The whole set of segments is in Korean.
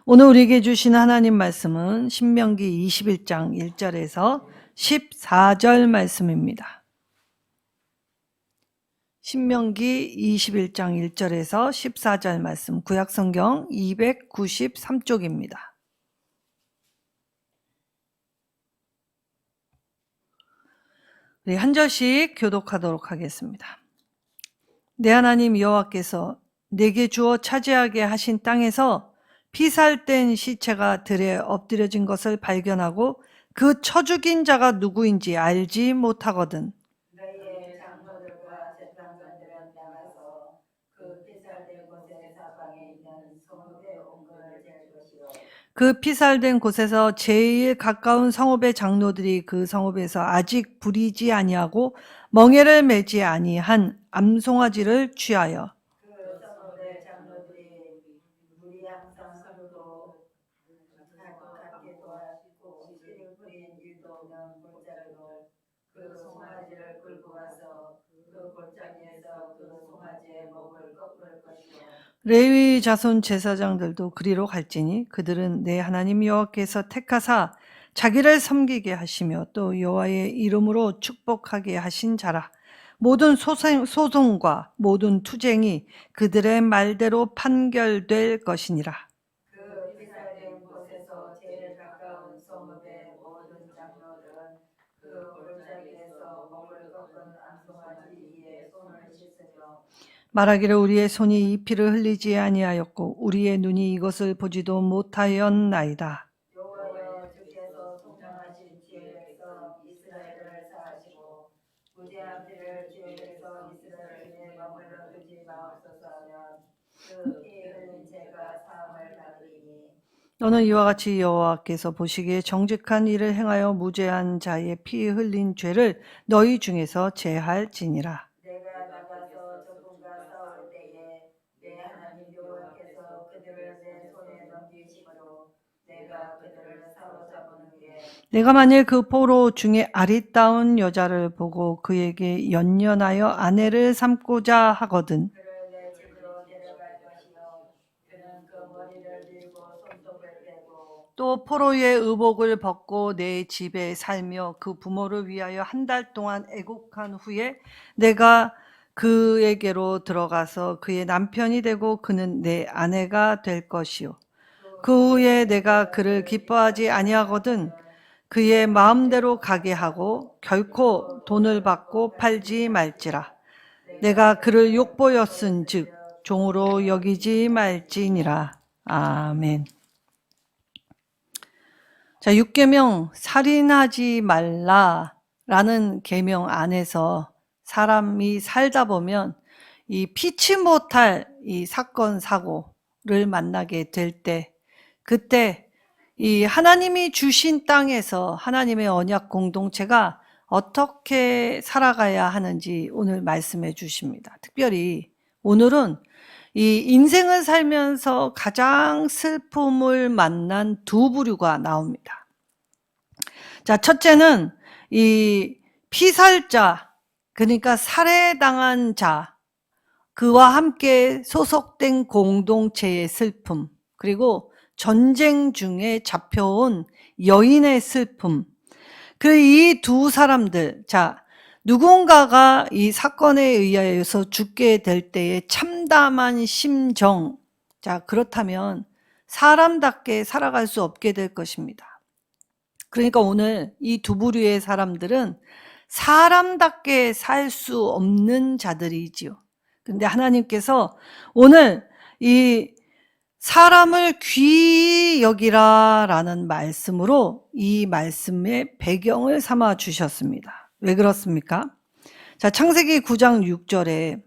오늘 우리에게 주신 하나님 말씀은 신명기 21장 1절에서 14절 말씀입니다. 신명기 21장 1절에서 14절 말씀, 구약성경 293쪽입니다. 우리 한 절씩 교독하도록 하겠습니다. 내 하나님 여호와께서 내게 주어 차지하게 하신 땅에서 피살된 시체가 들에 엎드려진 것을 발견하고 그 쳐 죽인 자가 누구인지 알지 못하거든. 너희의 장로들과 재판관들은 나가서 그 피살된 곳의 사방에 있는 성읍의 옹거를 잴 것이요. 그 피살된 곳에서 제일 가까운 성읍의 장로들이 그 성읍에서 아직 부리지 아니하고 멍에를 매지 아니한 암송아지를 취하여 그 성읍의 장로들이 물이 항상 서로도 같게 도와주고 씨를 뿌린 일도 없는 골짜기로 그 송아지를 끌고 가서 그 골짜기에서 그 송아지의 목을 꺾을 것이요. 레위 자손 제사장들도 그리로 갈지니 그들은 내 하나님 여호와께서 택하사 자기를 섬기게 하시며 또 여호와의 이름으로 축복하게 하신 자라. 모든 소송과 모든 투쟁이 그들의 말대로 판결될 것이니라. 그 피살된 곳에서 제일 가까운 성읍의 모든 장로들은 그 골짜기에서 목을 꺾은 암송아지 위에 손을 씻으며 말하기를 우리의 손이 이 피를 흘리지 아니하였고 우리의 눈이 이것을 보지도 못하였나이다. 여호와여 주께서 통정하신 주의 백성 이스라엘을 사하시고 무죄한 피를 주의 백성 이스라엘에 머물러 두지 마옵소서 하면 그 피 흘린 죄가 사함을 받으리니 너는 이와 같이 여호와께서 보시기에 정직한 일을 행하여 무죄한 자의 피 흘린 죄를 너희 중에서 제할지니라. 내가 나가서 적군과 싸울 때에 내 하나님 여호와께서 그들을 내 손에 넘기심으로 내가 그들을 사로잡은 게 내가 만일 그 포로 중에 아리따운 여자를 보고 그에게 연연하여 아내를 삼고자 하거든 그를 내 집으로 데려갈 것이요 그는 그 머리를 밀고 손톱을 빼고 또 포로의 의복을 벗고 내 집에 살며 그 부모를 위하여 한 달 동안 애곡한 후에 내가 그에게로 들어가서 그의 남편이 되고 그는 내 아내가 될 것이요. 그 후에 내가 그를 기뻐하지 아니하거든 그의 마음대로 가게 하고 결코 돈을 받고 팔지 말지라. 내가 그를 욕보였은즉 종으로 여기지 말지니라. 아멘. 자, 6계명 살인하지 말라라는 계명 안에서 사람이 살다 보면 이 피치 못할 이 사건 사고를 만나게 될 때 그때 이 하나님이 주신 땅에서 하나님의 언약 공동체가 어떻게 살아가야 하는지 오늘 말씀해 주십니다. 특별히 오늘은 이 인생을 살면서 가장 슬픔을 만난 두 부류가 나옵니다. 자, 첫째는 이 피살자, 그러니까 살해당한 자, 그와 함께 소속된 공동체의 슬픔, 그리고 전쟁 중에 잡혀온 여인의 슬픔. 그 이 두 사람들, 자, 누군가가 이 사건에 의하여서 죽게 될 때의 참담한 심정, 자, 그렇다면 사람답게 살아갈 수 없게 될 것입니다. 그러니까 오늘 이 두 부류의 사람들은 사람답게 살 수 없는 자들이지요. 근데 하나님께서 오늘 이 사람을 귀히 여기라 라는 말씀으로 이 말씀의 배경을 삼아 주셨습니다. 왜 그렇습니까? 자, 창세기 9장 6절에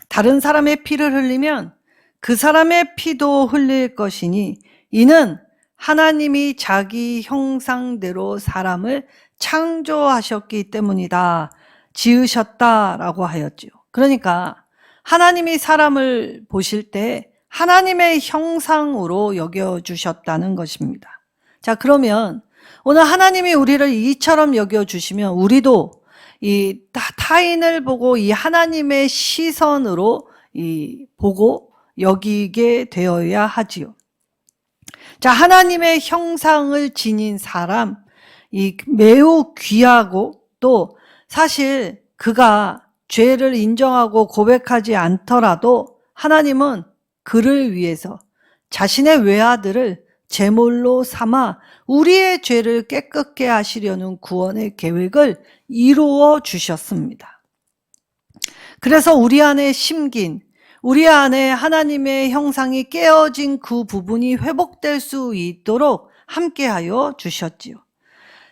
다른 사람의 피를 흘리면 그 사람의 피도 흘릴 것이니 이는 하나님이 자기 형상대로 사람을 창조하셨기 때문이다. 지으셨다라고 하였지요. 그러니까 하나님이 사람을 보실 때 하나님의 형상으로 여겨주셨다는 것입니다. 자, 그러면 오늘 하나님이 우리를 이처럼 여겨주시면 우리도 이 타인을 보고 이 하나님의 시선으로 보고 여기게 되어야 하지요. 자, 하나님의 형상을 지닌 사람, 이 매우 귀하고 또 사실 그가 죄를 인정하고 고백하지 않더라도 하나님은 그를 위해서 자신의 외아들을 제물로 삼아 우리의 죄를 깨끗게 하시려는 구원의 계획을 이루어 주셨습니다. 그래서 우리 안에 심긴, 우리 안에 하나님의 형상이 깨어진 그 부분이 회복될 수 있도록 함께하여 주셨지요.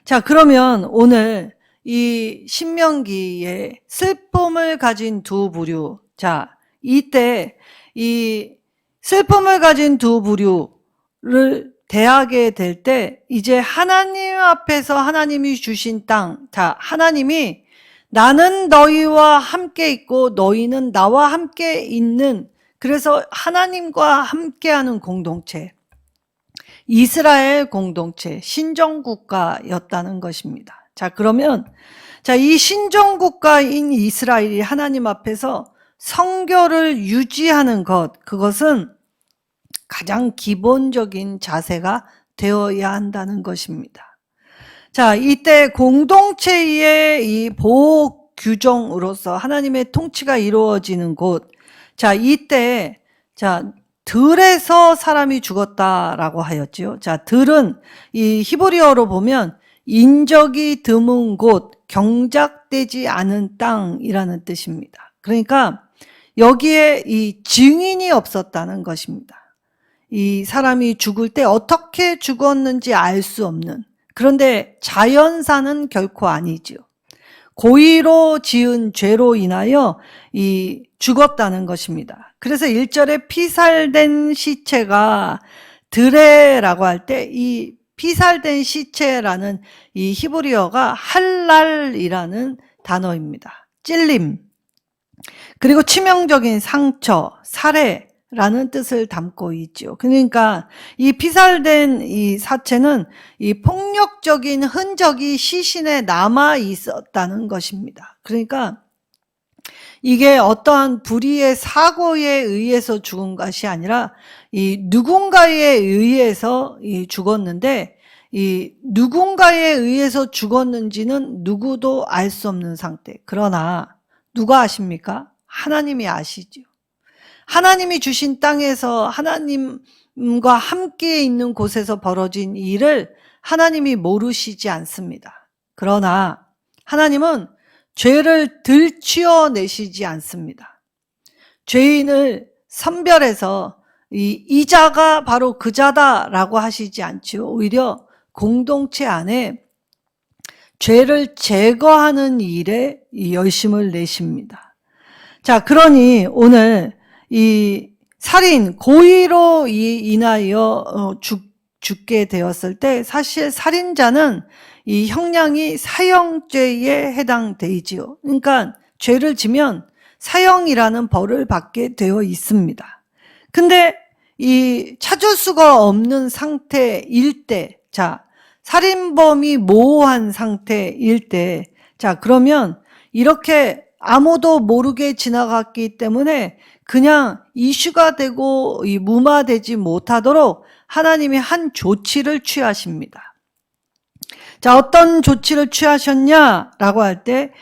자, 그러면 오늘 이 신명기에 슬픔을 가진 두 부류, 자, 이때 이 슬픔을 가진 두 부류를 대하게 될 때 이제 하나님 앞에서 하나님이 주신 땅, 자, 하나님이 나는 너희와 함께 있고 너희는 나와 함께 있는, 그래서 하나님과 함께하는 공동체, 이스라엘 공동체, 신정국가였다는 것입니다. 자, 그러면 이 신정국가인 이스라엘이 하나님 앞에서 성결을 유지하는 것, 그것은 가장 기본적인 자세가 되어야 한다는 것입니다. 자, 이때 공동체의 이 보호 규정으로서 하나님의 통치가 이루어지는 곳, 자, 이때, 자, 들에서 사람이 죽었다라고 하였지요. 자, 들은 이 히브리어로 보면 인적이 드문 곳, 경작되지 않은 땅이라는 뜻입니다. 그러니까 여기에 이 증인이 없었다는 것입니다. 이 사람이 죽을 때 어떻게 죽었는지 알 수 없는, 그런데 자연사는 결코 아니지요. 고의로 지은 죄로 인하여 이 죽었다는 것입니다. 그래서 1절에 피살된 시체가 드레라고 할 때 이 피살된 시체라는 이 히브리어가 할랄이라는 단어입니다. 찔림, 그리고 치명적인 상처, 살해라는 뜻을 담고 있죠. 그러니까 이 피살된 이 사체는 이 폭력적인 흔적이 시신에 남아 있었다는 것입니다. 그러니까 이게 어떠한 불의의 사고에 의해서 죽은 것이 아니라 이 누군가에 의해서 죽었는데, 이 누군가에 의해서 죽었는지는 누구도 알 수 없는 상태. 그러나 누가 아십니까? 하나님이 아시죠. 하나님이 주신 땅에서 하나님과 함께 있는 곳에서 벌어진 일을 하나님이 모르시지 않습니다. 그러나 하나님은 죄를 들추어내시지 않습니다. 죄인을 선별해서 이 자가 바로 그 자다라고 하시지 않죠. 오히려 공동체 안에 죄를 제거하는 일에 열심을 내십니다. 자, 그러니 오늘 이 살인, 고의로 인하여 죽게 되었을 때 사실 살인자는 이 형량이 사형죄에 해당되지요. 그러니까 죄를 지면 사형이라는 벌을 받게 되어 있습니다. 근데 이 찾을 수가 없는 상태일 때, 자, 살인범이 모호한 상태일 때, 자, 그러면 이렇게 아무도 모르게 지나갔기 때문에 그냥 이슈가 되고 무마되지 못하도록 하나님이 한 조치를 취하십니다. 자, 어떤 조치를 취하셨냐라고 할 때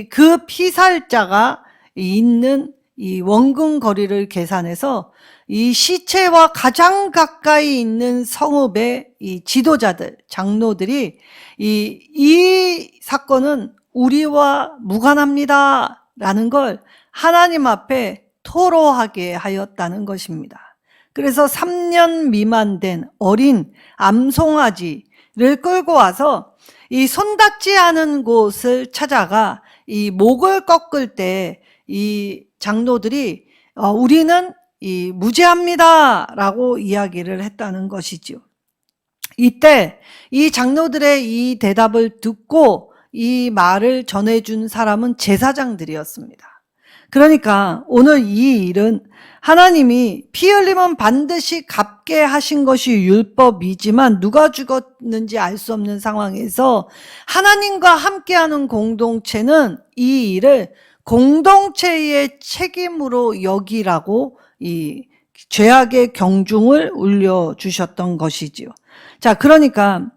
그 피살자가 있는 이 원근 거리를 계산해서 이 시체와 가장 가까이 있는 성읍의 이 지도자들, 장로들이 이 사건은 우리와 무관합니다 라는 걸 하나님 앞에 토로하게 하였다는 것입니다. 그래서 3년 미만 된 어린 암송아지를 끌고 와서 이 손닿지 않은 곳을 찾아가 이 목을 꺾을 때 이 장로들이 우리는 무죄합니다 라고 이야기를 했다는 것이죠. 이때 이 장로들의 이 대답을 듣고 이 말을 전해준 사람은 제사장들이었습니다. 그러니까 오늘 이 일은 하나님이 피 흘림은 반드시 갚게 하신 것이 율법이지만 누가 죽었는지 알 수 없는 상황에서 하나님과 함께하는 공동체는 이 일을 공동체의 책임으로 여기라고 죄악의 경중을 울려주셨던 것이지요. 자, 그러니까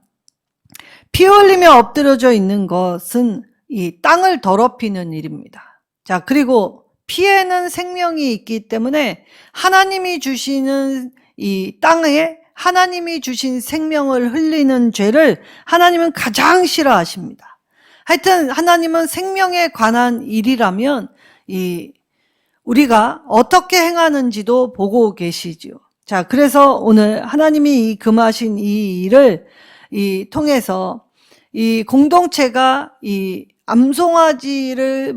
피 흘리며 엎드려져 있는 것은 이 땅을 더럽히는 일입니다. 자, 그리고 피에는 생명이 있기 때문에 하나님이 주시는 이 땅에 하나님이 주신 생명을 흘리는 죄를 하나님은 가장 싫어하십니다. 하여튼 하나님은 생명에 관한 일이라면 우리가 어떻게 행하는지도 보고 계시지요. 자, 그래서 오늘 하나님이 금하신 이 일을 통해서 이 공동체가 이 암송아지의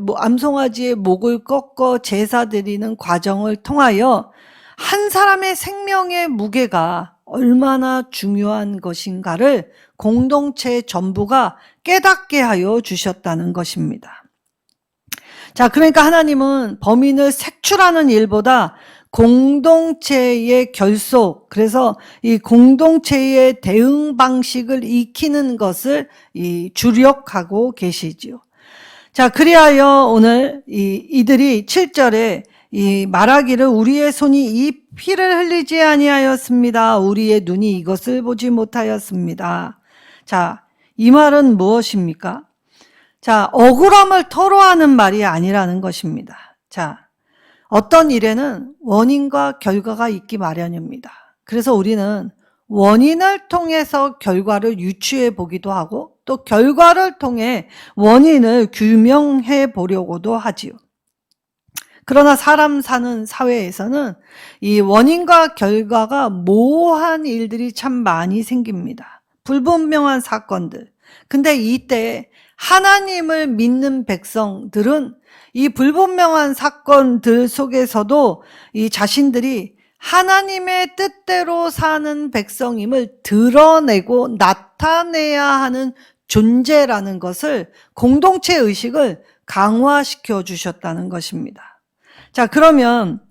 목을 꺾어 제사 드리는 과정을 통하여 한 사람의 생명의 무게가 얼마나 중요한 것인가를 공동체 전부가 깨닫게 하여 주셨다는 것입니다. 자, 그러니까 하나님은 범인을 색출하는 일보다 공동체의 결속, 그래서 이 공동체의 대응 방식을 익히는 것을 주력하고 계시지요. 자, 그리하여 오늘 이들이 7절에 말하기를 우리의 손이 이 피를 흘리지 아니하였습니다. 우리의 눈이 이것을 보지 못하였습니다. 자, 이 말은 무엇입니까? 자, 억울함을 토로하는 말이 아니라는 것입니다. 자, 어떤 일에는 원인과 결과가 있기 마련입니다. 그래서 우리는 원인을 통해서 결과를 유추해 보기도 하고 또 결과를 통해 원인을 규명해 보려고도 하지요. 그러나 사람 사는 사회에서는 이 원인과 결과가 모호한 일들이 참 많이 생깁니다. 불분명한 사건들. 근데 이때 하나님을 믿는 백성들은 이 불분명한 사건들 속에서도 이 자신들이 하나님의 뜻대로 사는 백성임을 드러내고 나타내야 하는 존재라는 것을 공동체 의식을 강화시켜 주셨다는 것입니다. 자, 그러면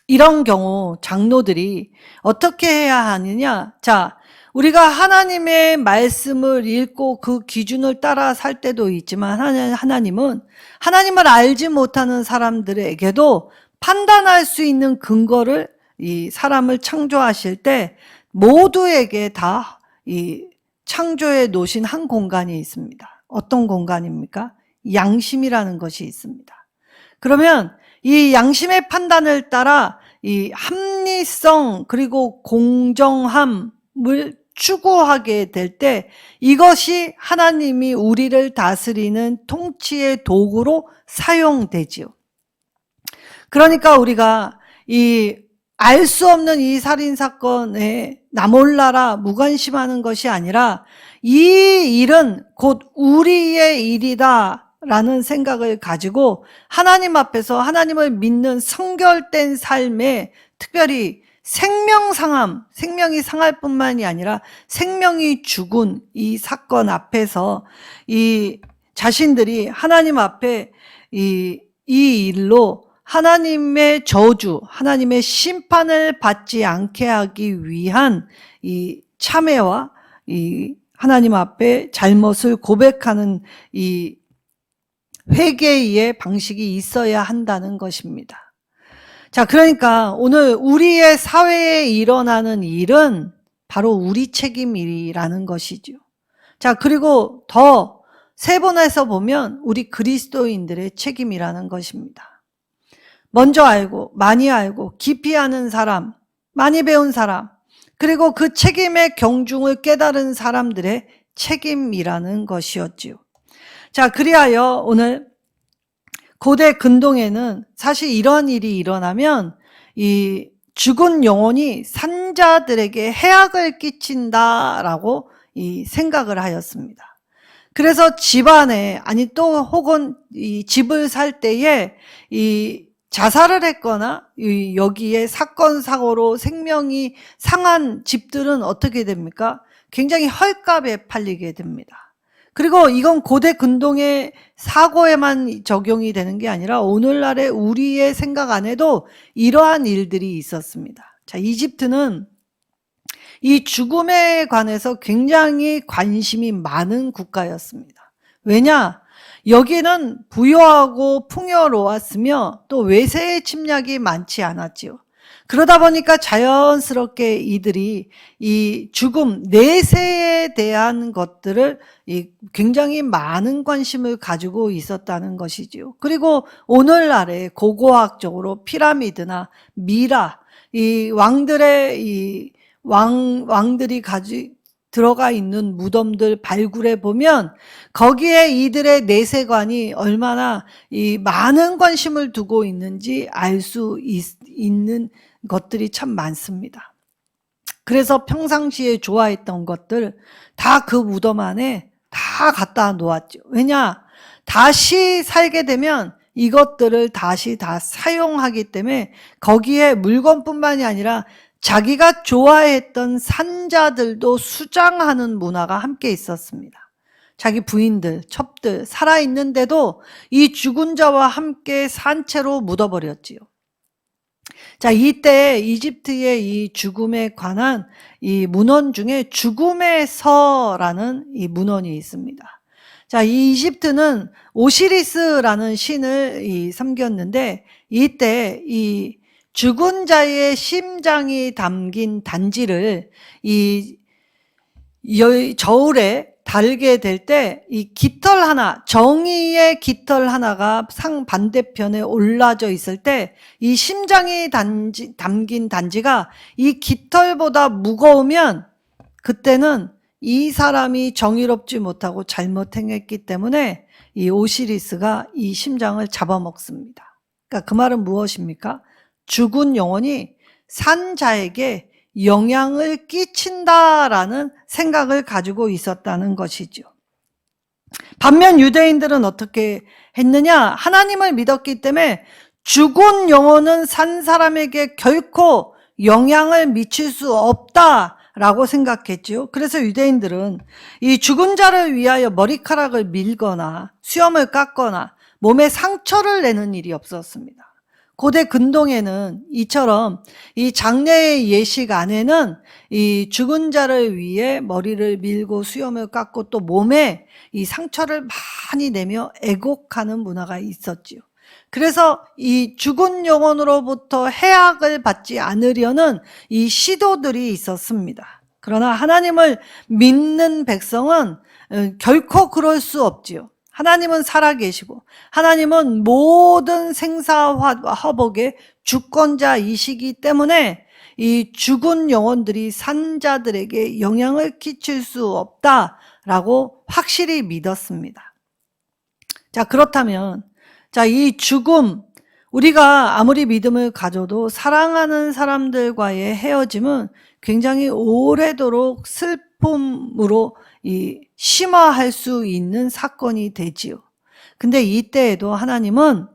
이런 경우 장로들이 어떻게 해야 하느냐? 자, 우리가 하나님의 말씀을 읽고 그 기준을 따라 살 때도 있지만 하나님은 하나님을 알지 못하는 사람들에게도 판단할 수 있는 근거를 이 사람을 창조하실 때 모두에게 다 이 창조해 놓으신 한 공간이 있습니다. 어떤 공간입니까? 양심이라는 것이 있습니다. 그러면 이 양심의 판단을 따라 이 합리성 그리고 공정함을 추구하게 될 때 이것이 하나님이 우리를 다스리는 통치의 도구로 사용되지요. 그러니까 우리가 알 수 없는 이 살인사건에 나 몰라라 무관심하는 것이 아니라 이 일은 곧 우리의 일이다 라는 생각을 가지고 하나님 앞에서 하나님을 믿는 성결된 삶에 특별히 생명이 상할 뿐만이 아니라 생명이 죽은 이 사건 앞에서 이 자신들이 하나님 앞에 이 일로 하나님의 저주, 하나님의 심판을 받지 않게 하기 위한 이 참회와 이 하나님 앞에 잘못을 고백하는 이 회개의 방식이 있어야 한다는 것입니다. 자, 그러니까 오늘 우리의 사회에 일어나는 일은 바로 우리 책임이라는 것이죠. 자, 그리고 더 세분해서 보면 우리 그리스도인들의 책임이라는 것입니다. 먼저 알고, 많이 알고, 깊이 아는 사람, 많이 배운 사람, 그리고 그 책임의 경중을 깨달은 사람들의 책임이라는 것이었지요. 자, 그리하여 오늘 고대 근동에는 사실 이런 일이 일어나면 이 죽은 영혼이 산자들에게 해악을 끼친다라고 이 생각을 하였습니다. 그래서 집안에 아니 또 혹은 이 집을 살 때에 이 자살을 했거나 여기에 사건 사고로 생명이 상한 집들은 어떻게 됩니까? 굉장히 헐값에 팔리게 됩니다. 그리고 이건 고대 근동의 사고에만 적용이 되는 게 아니라 오늘날의 우리의 생각 안에도 이러한 일들이 있었습니다. 자, 이집트는 이 죽음에 관해서 굉장히 관심이 많은 국가였습니다. 왜냐? 여기는 부유하고 풍요로웠으며 또 외세의 침략이 많지 않았지요. 그러다 보니까 자연스럽게 이들이 이 죽음, 내세에 대한 것들을 굉장히 많은 관심을 가지고 있었다는 것이지요. 그리고 오늘날에 고고학적으로 피라미드나 미라, 이 왕들의 왕들이 들어가 있는 무덤들 발굴해 보면 거기에 이들의 내세관이 얼마나 이 많은 관심을 두고 있는지 알 수 있는 것들이 참 많습니다. 그래서 평상시에 좋아했던 것들 다 그 무덤 안에 다 갖다 놓았죠. 왜냐? 다시 살게 되면 이것들을 다시 다 사용하기 때문에 거기에 물건뿐만이 아니라 자기가 좋아했던 산자들도 수장하는 문화가 함께 있었습니다. 자기 부인들, 첩들 살아있는데도 이 죽은 자와 함께 산채로 묻어버렸지요. 자, 이때 이집트의 이 죽음에 관한 이 문헌 중에 죽음의 서라는 이 문헌이 있습니다. 자, 이 이집트는 오시리스라는 신을 섬겼는데 이때 이 죽은 자의 심장이 담긴 단지를 이 저울에 달게 될 때 이 깃털 하나, 정의의 깃털 하나가 상 반대편에 올라져 있을 때 이 심장이 담긴 단지가 이 깃털보다 무거우면 그때는 이 사람이 정의롭지 못하고 잘못 행했기 때문에 이 오시리스가 이 심장을 잡아먹습니다. 그러니까 그 말은 무엇입니까? 죽은 영혼이 산 자에게 영향을 끼친다라는 생각을 가지고 있었다는 것이죠. 반면 유대인들은 어떻게 했느냐? 하나님을 믿었기 때문에 죽은 영혼은 산 사람에게 결코 영향을 미칠 수 없다라고 생각했죠. 그래서 유대인들은 이 죽은 자를 위하여 머리카락을 밀거나 수염을 깎거나 몸에 상처를 내는 일이 없었습니다. 고대 근동에는 이처럼 이 장례의 예식 안에는 이 죽은 자를 위해 머리를 밀고 수염을 깎고 또 몸에 이 상처를 많이 내며 애곡하는 문화가 있었지요. 그래서 이 죽은 영혼으로부터 해악을 받지 않으려는 이 시도들이 있었습니다. 그러나 하나님을 믿는 백성은 결코 그럴 수 없지요. 하나님은 살아계시고 하나님은 모든 생사화복의 주권자이시기 때문에 이 죽은 영혼들이 산자들에게 영향을 끼칠 수 없다라고 확실히 믿었습니다. 자, 그렇다면 이 죽음, 우리가 아무리 믿음을 가져도 사랑하는 사람들과의 헤어짐은 굉장히 오래도록 슬픔으로 심화할 수 있는 사건이 되지요. 근데 이때에도 하나님은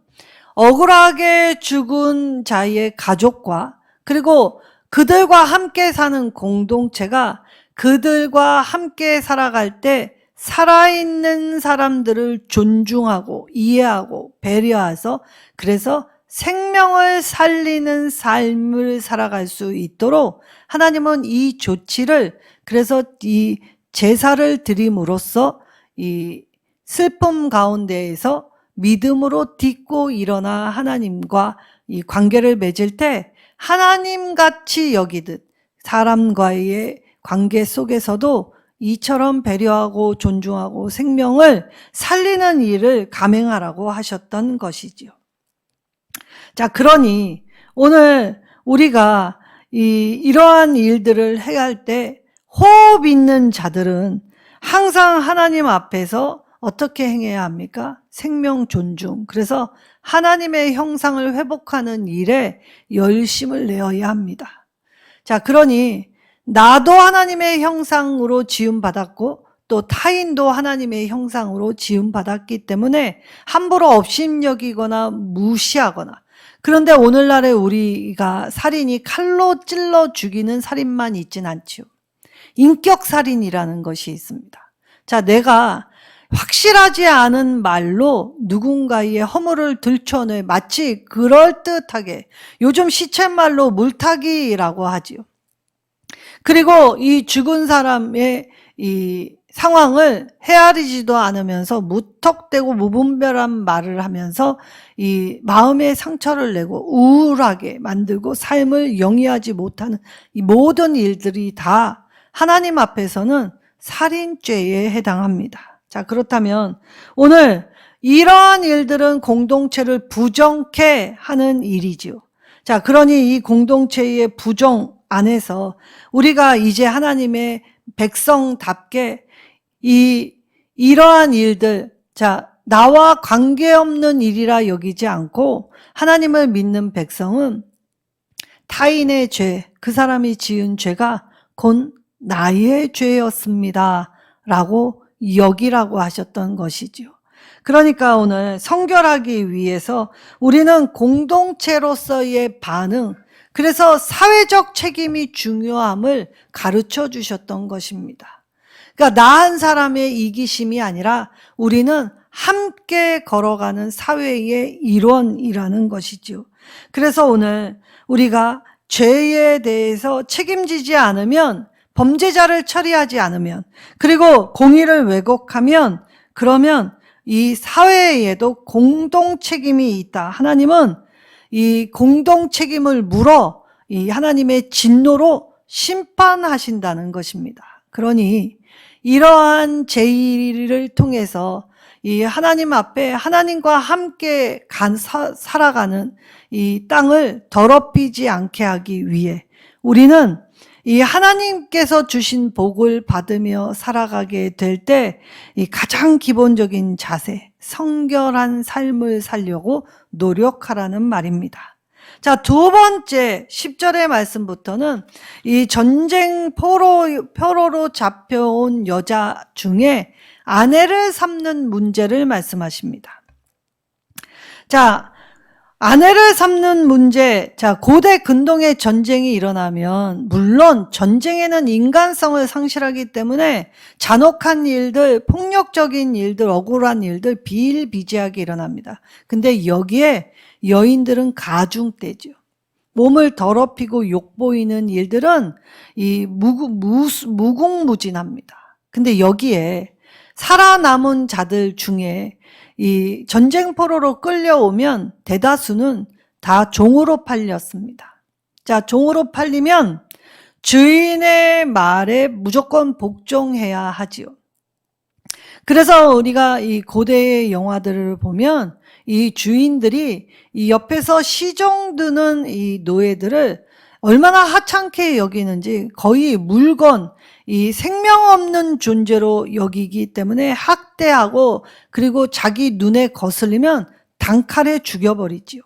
억울하게 죽은 자의 가족과 그리고 그들과 함께 사는 공동체가 그들과 함께 살아갈 때 살아있는 사람들을 존중하고 이해하고 배려해서 그래서 생명을 살리는 삶을 살아갈 수 있도록 하나님은 이 조치를 그래서 이 제사를 드림으로써 이 슬픔 가운데에서 믿음으로 딛고 일어나 하나님과 이 관계를 맺을 때 하나님같이 여기듯 사람과의 관계 속에서도 이처럼 배려하고 존중하고 생명을 살리는 일을 감행하라고 하셨던 것이지요. 자, 그러니 오늘 우리가 이러한 일들을 해야 할 때 호흡 있는 자들은 항상 하나님 앞에서 어떻게 행해야 합니까? 생명 존중. 그래서 하나님의 형상을 회복하는 일에 열심을 내어야 합니다. 자, 그러니 나도 하나님의 형상으로 지음받았고 또 타인도 하나님의 형상으로 지음받았기 때문에 함부로 업신여기거나 무시하거나 그런데 오늘날에 우리가 살인이 칼로 찔러 죽이는 살인만 있진 않지요. 인격살인이라는 것이 있습니다. 자, 내가 확실하지 않은 말로 누군가의 허물을 들춰내 마치 그럴듯하게 요즘 시쳇말로 물타기라고 하지요. 그리고 이 죽은 사람의 이 상황을 헤아리지도 않으면서 무턱대고 무분별한 말을 하면서 이 마음의 상처를 내고 우울하게 만들고 삶을 영위하지 못하는 이 모든 일들이 다 하나님 앞에서는 살인죄에 해당합니다. 자, 그렇다면 오늘 이러한 일들은 공동체를 부정케 하는 일이지요. 자, 그러니 이 공동체의 부정 안에서 우리가 이제 하나님의 백성답게 이러한 일들, 자, 나와 관계없는 일이라 여기지 않고 하나님을 믿는 백성은 타인의 죄, 그 사람이 지은 죄가 곧 나의 죄였습니다. 라고 여기라고 하셨던 것이지요. 그러니까 오늘 성결하기 위해서 우리는 공동체로서의 반응, 그래서 사회적 책임이 중요함을 가르쳐 주셨던 것입니다. 그러니까 나 한 사람의 이기심이 아니라 우리는 함께 걸어가는 사회의 일원이라는 것이죠. 그래서 오늘 우리가 죄에 대해서 책임지지 않으면, 범죄자를 처리하지 않으면, 그리고 공의를 왜곡하면, 그러면 이 사회에도 공동 책임이 있다. 하나님은 이 공동 책임을 물어 이 하나님의 진노로 심판하신다는 것입니다. 그러니 이러한 제의를 통해서 이 하나님 앞에 하나님과 함께 살아가는 이 땅을 더럽히지 않게 하기 위해 우리는 이 하나님께서 주신 복을 받으며 살아가게 될 때 이 가장 기본적인 자세, 성결한 삶을 살려고 노력하라는 말입니다. 자, 두 번째 10절의 말씀부터는 이 전쟁 포로로 잡혀온 여자 중에 아내를 삼는 문제를 말씀하십니다. 자, 아내를 삼는 문제, 자, 고대 근동의 전쟁이 일어나면 물론 전쟁에는 인간성을 상실하기 때문에 잔혹한 일들, 폭력적인 일들, 억울한 일들 비일비재하게 일어납니다. 근데 여기에 여인들은 가중되죠. 몸을 더럽히고 욕보이는 일들은 이 무궁무진합니다. 근데 여기에 살아남은 자들 중에 이 전쟁 포로로 끌려오면 대다수는 다 종으로 팔렸습니다. 자, 종으로 팔리면 주인의 말에 무조건 복종해야 하지요. 그래서 우리가 이 고대의 영화들을 보면 이 주인들이 이 옆에서 시종 드는 이 노예들을 얼마나 하찮게 여기는지, 거의 물건, 이 생명 없는 존재로 여기기 때문에 학대하고, 그리고 자기 눈에 거슬리면 단칼에 죽여버리지요.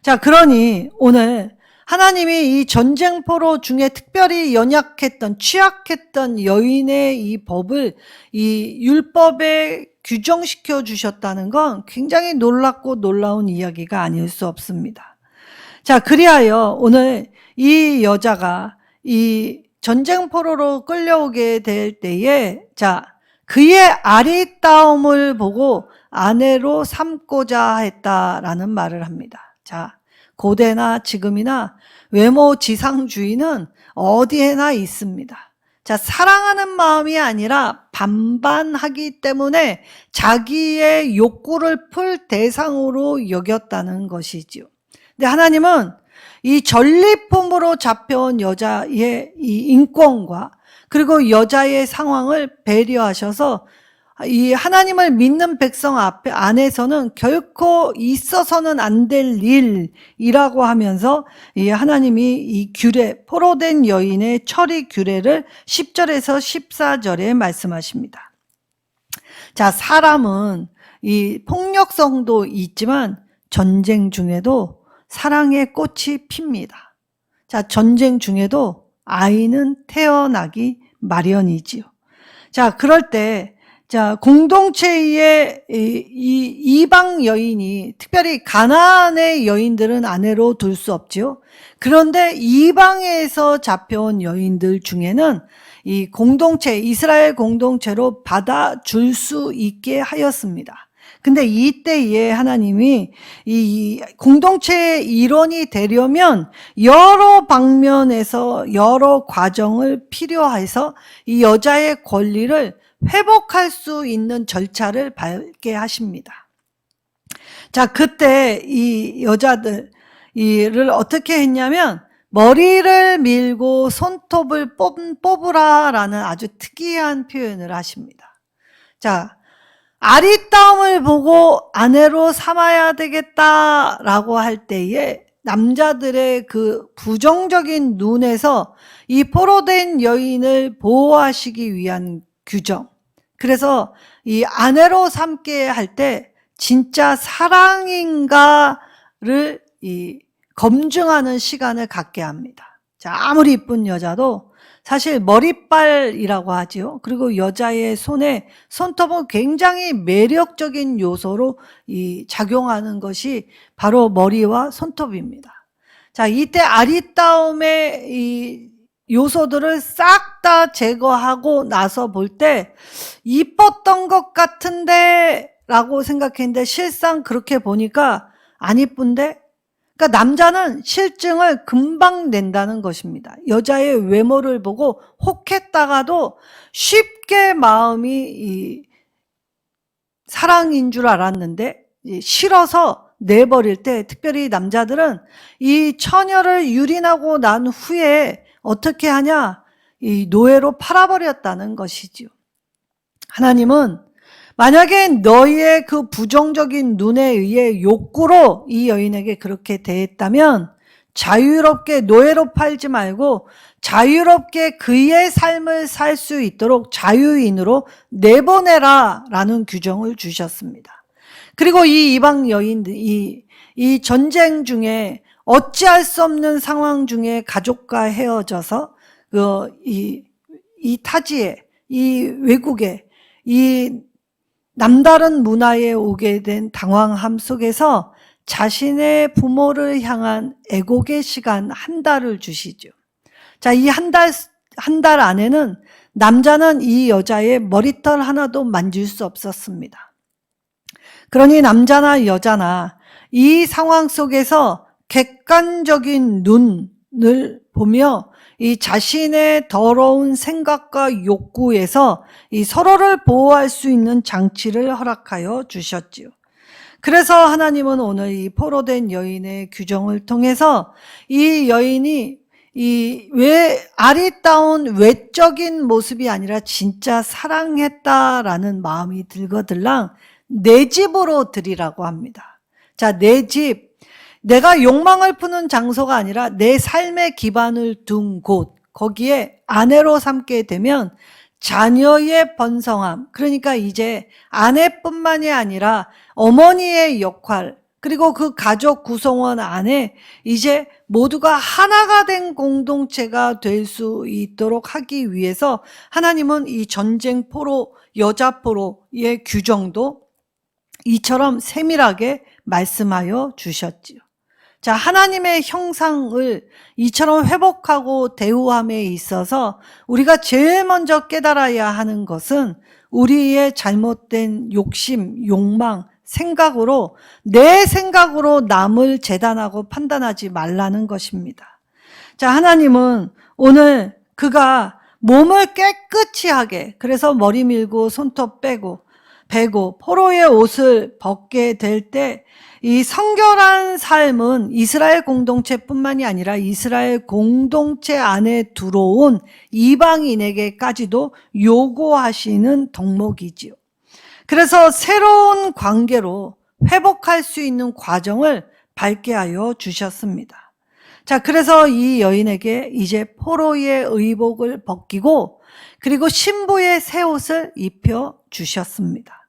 자, 그러니 오늘 하나님이 이 전쟁포로 중에 특별히 연약했던, 취약했던 여인의 이 법을 이 율법에 규정시켜 주셨다는 건 굉장히 놀랍고 놀라운 이야기가 아닐 수 없습니다. 자, 그리하여 오늘 이 여자가 이 전쟁포로로 끌려오게 될 때에, 자, 그의 아리따움을 보고 아내로 삼고자 했다라는 말을 합니다. 자, 고대나 지금이나 외모 지상주의는 어디에나 있습니다. 자, 사랑하는 마음이 아니라 반반하기 때문에 자기의 욕구를 풀 대상으로 여겼다는 것이지요. 근데 하나님은 이 전리품으로 잡혀온 여자의 이 인권과 그리고 여자의 상황을 배려하셔서 이 하나님을 믿는 백성 안에서는 결코 있어서는 안 될 일이라고 하면서 이 하나님이 이 규례, 포로된 여인의 처리 규례를 10절에서 14절에 말씀하십니다. 자, 사람은 이 폭력성도 있지만 전쟁 중에도 사랑의 꽃이 핍니다. 자, 전쟁 중에도 아이는 태어나기 마련이지요. 자, 그럴 때, 자, 공동체의 이 이방 여인이, 특별히 가나안의 여인들은 아내로 둘 수 없지요. 그런데 이방에서 잡혀온 여인들 중에는 이 공동체, 이스라엘 공동체로 받아줄 수 있게 하였습니다. 근데 이때에 하나님이 이 공동체의 일원이 되려면 여러 방면에서 여러 과정을 필요해서 이 여자의 권리를 회복할 수 있는 절차를 밟게 하십니다. 자, 그때 이 여자들 이를 어떻게 했냐면 머리를 밀고 손톱을 뽑으라라는 아주 특이한 표현을 하십니다. 자, 아리따움을 보고 아내로 삼아야 되겠다라고 할 때에 남자들의 그 부정적인 눈에서 이 포로된 여인을 보호하시기 위한 규정. 그래서 이 아내로 삼게 할 때 진짜 사랑인가를 검증하는 시간을 갖게 합니다. 자, 아무리 이쁜 여자도 사실 머리빨이라고 하지요. 그리고 여자의 손에 손톱은 굉장히 매력적인 요소로 작용하는 것이 바로 머리와 손톱입니다. 자, 이때 아리따움의 이 요소들을 싹 다 제거하고 나서 볼 때 이뻤던 것 같은데 라고 생각했는데 실상 그렇게 보니까 안 이쁜데? 그러니까 남자는 실증을 금방 낸다는 것입니다. 여자의 외모를 보고 혹했다가도 쉽게 마음이 사랑인 줄 알았는데 싫어서 내버릴 때, 특별히 남자들은 이 처녀를 유린하고 난 후에 어떻게 하냐? 이 노예로 팔아버렸다는 것이죠. 하나님은 만약에 너희의 그 부정적인 눈에 의해 욕구로 이 여인에게 그렇게 대했다면 자유롭게 노예로 팔지 말고 자유롭게 그의 삶을 살 수 있도록 자유인으로 내보내라 라는 규정을 주셨습니다. 그리고 이 이방 여인들, 이 전쟁 중에 어찌할 수 없는 상황 중에 가족과 헤어져서 이 타지에, 이 외국에, 이 남다른 문화에 오게 된 당황함 속에서 자신의 부모를 향한 애곡의 시간 한 달을 주시죠. 자, 이 한 달 안에는 남자는 이 여자의 머리털 하나도 만질 수 없었습니다. 그러니 남자나 여자나 이 상황 속에서 객관적인 눈을 보며 이 자신의 더러운 생각과 욕구에서 이 서로를 보호할 수 있는 장치를 허락하여 주셨지요. 그래서 하나님은 오늘 이 포로된 여인의 규정을 통해서 이 여인이 아리따운 외적인 모습이 아니라 진짜 사랑했다라는 마음이 들거들랑 내 집으로 드리라고 합니다. 자, 내 집. 내가 욕망을 푸는 장소가 아니라 내 삶의 기반을 둔 곳, 거기에 아내로 삼게 되면 자녀의 번성함, 그러니까 이제 아내뿐만이 아니라 어머니의 역할, 그리고 그 가족 구성원 안에 이제 모두가 하나가 된 공동체가 될 수 있도록 하기 위해서 하나님은 이 전쟁 포로, 여자 포로의 규정도 이처럼 세밀하게 말씀하여 주셨지요. 자, 하나님의 형상을 이처럼 회복하고 대우함에 있어서 우리가 제일 먼저 깨달아야 하는 것은 우리의 잘못된 욕심, 욕망, 생각으로 내 생각으로 남을 재단하고 판단하지 말라는 것입니다. 자, 하나님은 오늘 그가 몸을 깨끗이 하게, 그래서 머리 밀고 손톱 베고 포로의 옷을 벗게 될 때 이 성결한 삶은 이스라엘 공동체뿐만이 아니라 이스라엘 공동체 안에 들어온 이방인에게까지도 요구하시는 덕목이지요. 그래서 새로운 관계로 회복할 수 있는 과정을 밟게 하여 주셨습니다. 자, 그래서 이 여인에게 이제 포로의 의복을 벗기고 그리고 신부의 새 옷을 입혀 주셨습니다.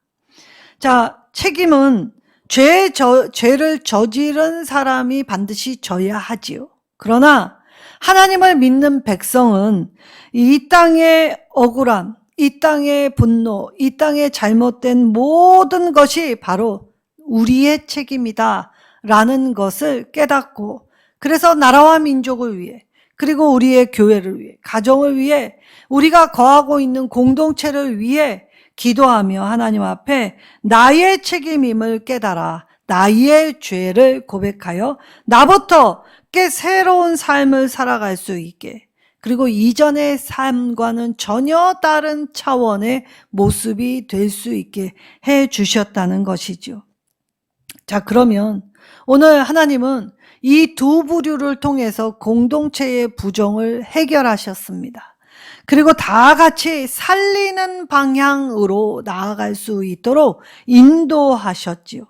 자, 책임은 죄를 저지른 사람이 반드시 져야 하지요. 그러나 하나님을 믿는 백성은 이 땅의 억울함, 이 땅의 분노, 이 땅의 잘못된 모든 것이 바로 우리의 책임이다 라는 것을 깨닫고, 그래서 나라와 민족을 위해, 그리고 우리의 교회를 위해, 가정을 위해, 우리가 거하고 있는 공동체를 위해 기도하며 하나님 앞에 나의 책임임을 깨달아 나의 죄를 고백하여 나부터 꽤 새로운 삶을 살아갈 수 있게, 그리고 이전의 삶과는 전혀 다른 차원의 모습이 될 수 있게 해 주셨다는 것이죠. 자, 그러면 오늘 하나님은 이 두 부류를 통해서 공동체의 부정을 해결하셨습니다. 그리고 다 같이 살리는 방향으로 나아갈 수 있도록 인도하셨지요.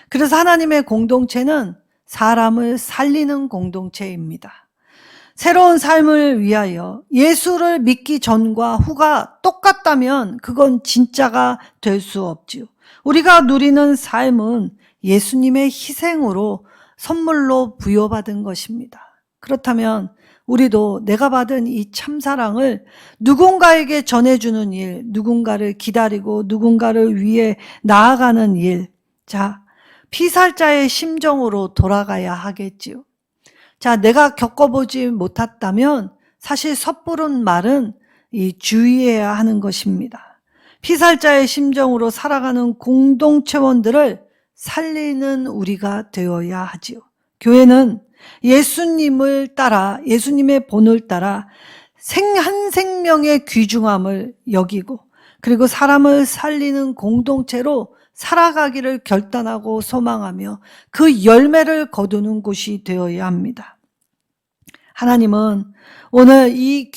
그래서 하나님의 공동체는 사람을 살리는 공동체입니다. 새로운 삶을 위하여 예수를 믿기 전과 후가 똑같다면 그건 진짜가 될 수 없지요. 우리가 누리는 삶은 예수님의 희생으로 선물로 부여받은 것입니다. 그렇다면 우리도 내가 받은 이 참사랑을 누군가에게 전해주는 일, 누군가를 기다리고 누군가를 위해 나아가는 일, 자, 피살자의 심정으로 돌아가야 하겠지요. 자, 내가 겪어보지 못했다면 사실 섣부른 말은 주의해야 하는 것입니다. 피살자의 심정으로 살아가는 공동체원들을 살리는 우리가 되어야 하지요. 교회는 예수님을 따라, 예수님의 본을 따라 한 생명의 귀중함을 여기고, 그리고 사람을 살리는 공동체로 살아가기를 결단하고 소망하며 그 열매를 거두는 곳이 되어야 합니다. 하나님은 오늘 이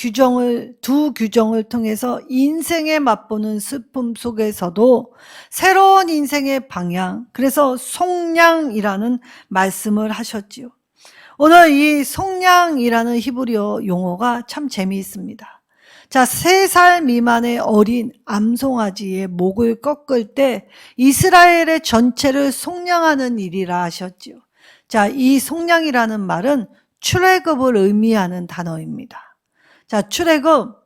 두 규정을 통해서 인생에 맛보는 슬픔 속에서도 새로운 인생의 방향, 그래서 속량이라는 말씀을 하셨지요. 오늘 이 속량이라는 히브리어 용어가 참 재미있습니다. 자, 3살 미만의 어린 암송아지의 목을 꺾을 때 이스라엘의 전체를 속량하는 일이라 하셨지요. 자, 이 속량이라는 말은 출애굽을 의미하는 단어입니다. 자, 출애굽,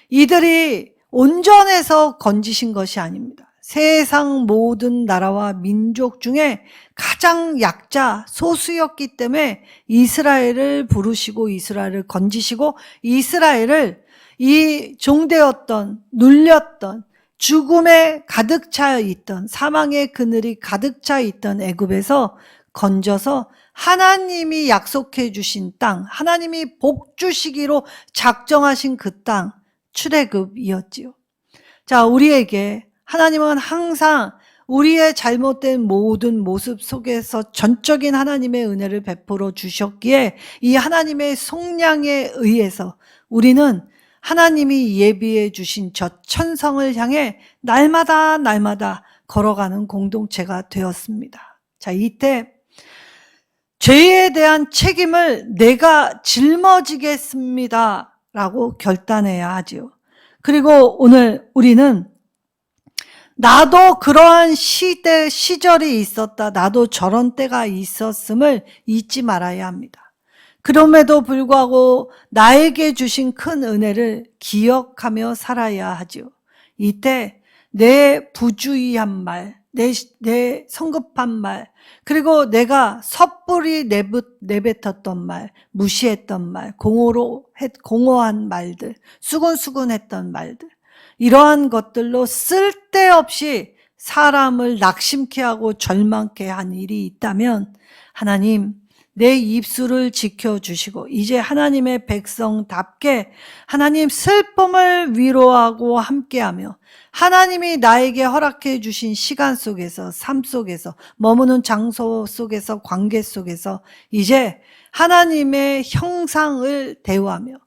이들이 온전해서 건지신 것이 아닙니다. 세상 모든 나라와 민족 중에 가장 약자, 소수였기 때문에 이스라엘을 부르시고 이스라엘을 건지시고 이스라엘을 이 종되었던, 눌렸던, 죽음에 가득 차 있던, 사망의 그늘이 가득 차 있던 애굽에서 건져서 하나님이 약속해 주신 땅, 하나님이 복 주시기로 작정하신 그 땅, 출애굽이었지요. 자, 우리에게 하나님은 항상 우리의 잘못된 모든 모습 속에서 전적인 하나님의 은혜를 베풀어 주셨기에 이 하나님의 속량에 의해서 우리는 하나님이 예비해 주신 저 천성을 향해 날마다 걸어가는 공동체가 되었습니다. 자, 이때 죄에 대한 책임을 내가 짊어지겠습니다 라고 결단해야 하지요. 그리고 오늘 우리는 나도 그러한 시절이 있었다, 나도 저런 때가 있었음을 잊지 말아야 합니다. 그럼에도 불구하고 나에게 주신 큰 은혜를 기억하며 살아야 하죠. 이때 내 부주의한 말, 내 성급한 말, 그리고 내가 섣불리 내뱉었던 말, 무시했던 말, 공허한 말들, 수근수근했던 말들, 이러한 것들로 쓸데없이 사람을 낙심케 하고 절망케 한 일이 있다면 하나님, 내 입술을 지켜주시고 이제 하나님의 백성답게 하나님 슬픔을 위로하고 함께하며 하나님이 나에게 허락해 주신 시간 속에서, 삶 속에서, 머무는 장소 속에서, 관계 속에서 이제 하나님의 형상을 대우하며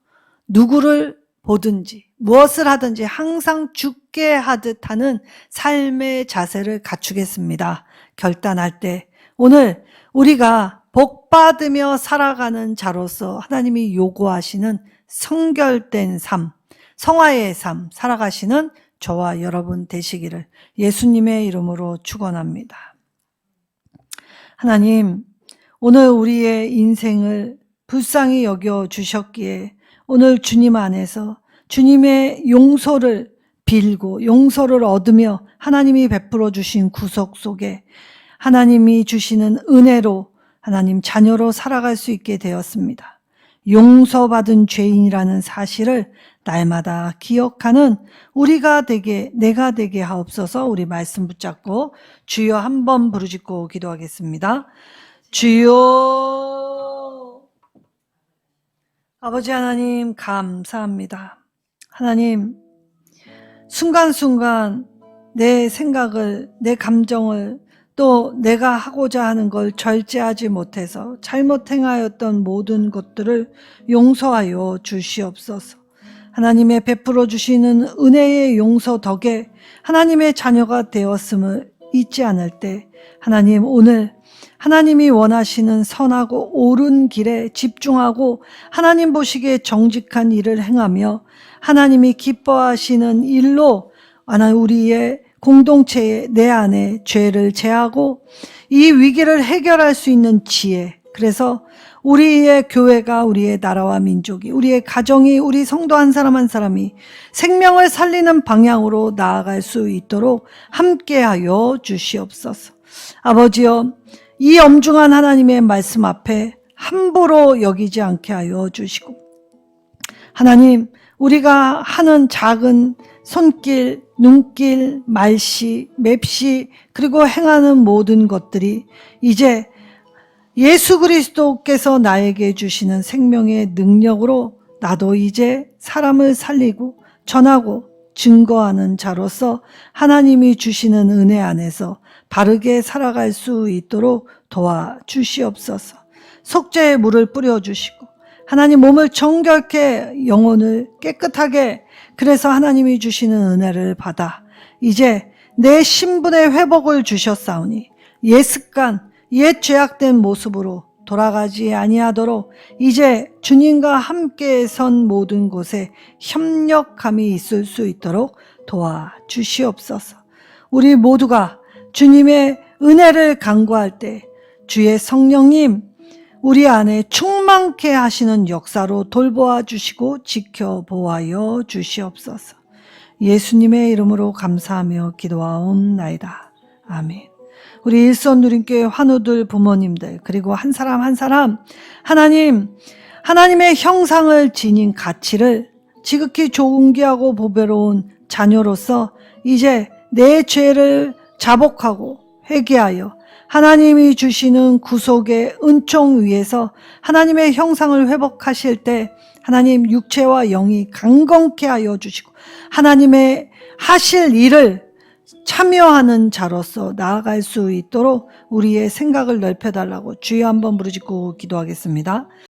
누구를 보든지 무엇을 하든지 항상 죽게 하듯 하는 삶의 자세를 갖추겠습니다. 결단할 때 오늘 우리가 복 받으며 살아가는 자로서 하나님이 요구하시는 성결된 삶, 성화의 삶 살아가시는 저와 여러분 되시기를 예수님의 이름으로 축원합니다. 하나님, 오늘 우리의 인생을 불쌍히 여겨 주셨기에 오늘 주님 안에서 주님의 용서를 빌고 용서를 얻으며 하나님이 베풀어 주신 구속 속에 하나님이 주시는 은혜로 하나님 자녀로 살아갈 수 있게 되었습니다. 용서받은 죄인이라는 사실을 날마다 기억하는 내가 되게 하옵소서. 우리 말씀 붙잡고 주여 한번 부르짖고 기도하겠습니다. 주여. 아버지 하나님 감사합니다. 하나님, 순간순간 내 생각을, 내 감정을, 또 내가 하고자 하는 걸 절제하지 못해서 잘못 행하였던 모든 것들을 용서하여 주시옵소서. 하나님의 베풀어 주시는 은혜의 용서 덕에 하나님의 자녀가 되었음을 잊지 않을 때, 하나님, 오늘 하나님이 원하시는 선하고 옳은 길에 집중하고 하나님 보시기에 정직한 일을 행하며 하나님이 기뻐하시는 일로 우리의 공동체의 내 안에 죄를 제하고 이 위기를 해결할 수 있는 지혜, 그래서 우리의 교회가, 우리의 나라와 민족이, 우리의 가정이, 우리 성도 한 사람 한 사람이 생명을 살리는 방향으로 나아갈 수 있도록 함께하여 주시옵소서. 아버지여, 이 엄중한 하나님의 말씀 앞에 함부로 여기지 않게 하여 주시고, 하나님, 우리가 하는 작은 손길, 눈길, 말씨, 맵씨, 그리고 행하는 모든 것들이 이제 예수 그리스도께서 나에게 주시는 생명의 능력으로 나도 이제 사람을 살리고 전하고 증거하는 자로서 하나님이 주시는 은혜 안에서 바르게 살아갈 수 있도록 도와주시옵소서. 속죄의 물을 뿌려주시고 하나님 몸을 정결케, 영혼을 깨끗하게, 그래서 하나님이 주시는 은혜를 받아 이제 내 신분의 회복을 주셨사오니 옛 습관, 옛 죄악된 모습으로 돌아가지 아니하도록 이제 주님과 함께 선 모든 곳에 협력함이 있을 수 있도록 도와주시옵소서. 우리 모두가 주님의 은혜를 간구할 때 주의 성령님, 우리 안에 충만케 하시는 역사로 돌보아 주시고 지켜보아여 주시옵소서. 예수님의 이름으로 감사하며 기도하옵나이다. 아멘. 우리 일선 누림교회 환우들 부모님들, 그리고 한 사람 한 사람 하나님의 형상을 지닌 가치를 지극히 존귀하고 보배로운 자녀로서 이제 내 죄를 자복하고 회개하여 하나님이 주시는 구속의 은총 위에서 하나님의 형상을 회복하실 때 하나님 육체와 영이 강건케 하여 주시고 하나님의 하실 일을 참여하는 자로서 나아갈 수 있도록 우리의 생각을 넓혀달라고 주여 한번 부르짖고 기도하겠습니다.